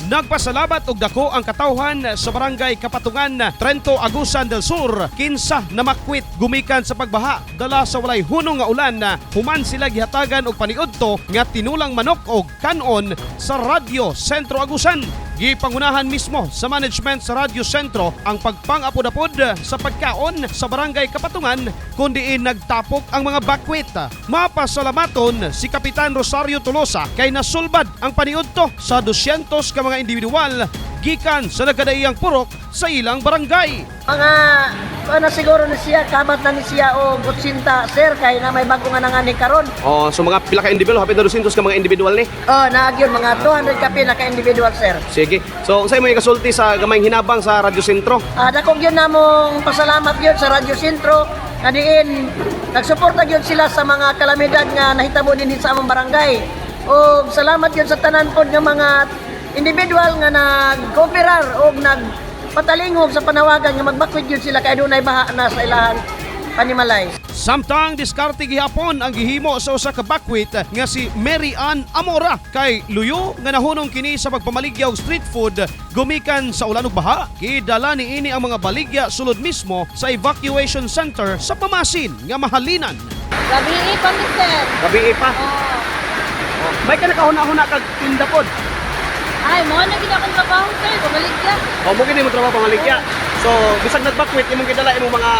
Nagpasalamat og dako ang katawhan sa barangay Kapatungan, Trento, Agusan del Sur. Kinsa na makwit gumikan sa pagbaha dala sa walay hunong nga ulan. Human sila gihatagan og paniudto nga tinulang manok og kanon sa Radyo Sentro Agusan. Gipangunahan mismo sa management sa Radyo Sentro ang pagpangapod-apod sa pagkaon sa barangay Kapatungan kundiin nagtapok ang mga bakwit. Mapasalamaton si Kapitan Rosario Tolosa kay nasulbad ang paniudto sa 200 ka mga individual gikan sa nagkadaiyang purok sa ilang barangay. Mga siguro ni siya, kabat na ni siya o 80 sir kay na may bago nga nangani karon. Oh, so mga pila ka individual, hapit na 200 ka mga individual ni? Oh, naagyon mga 200 ka pila ka individual sir. Sige. So, unsay mo ikasulti sa gamayng hinabang sa Radyo Sentro? Dakong yun namong pasalamat yun sa Radyo Sentro. Kadiin, nagsuporta yun sila sa mga kalamidad nga nahitabo din sa among barangay. O salamat yun sa tanan po ng mga individual nga nag-cooperar o nagpatalingog sa panawagan nga magbakwit yun sila kay dunay baha na sa ilahan panimalay. Samtang diskarte gihapon ang gihimo sa usa ka bakwit nga si Mary Ann Amora kay luyo nga nahunong kini sa pagpamaligya og street food gumikan sa ulan ug baha. Kidala niini ang mga baligya sulod mismo sa evacuation center sa Pamasin nga Mahalinan. Gabi pa, mister. Gabi pa. May ka nakahuna-huna kag tinda pod. Ay, mo na gid akong trabaho, sir. Kumaligya. O mo kini mo trabaho pamaligya. So bisag nagbakwit imong gidala imong mga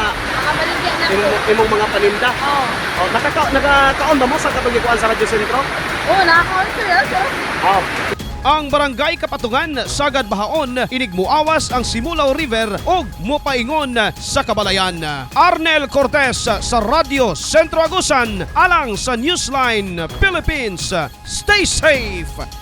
Makabaligya na ko. imong mga paninda. Oo. O nagakaon ba mo sa kapagikuan sa Radyo Sentro? Oo, nakakaon, sir. Oh. Ang barangay Kapatungan sagad bahaon inig muawas ang Simulaw River og mopaingon sa Kabalayan. Arnel Cortez sa Radyo Sentro Agusan alang sa Newsline Philippines. Stay safe!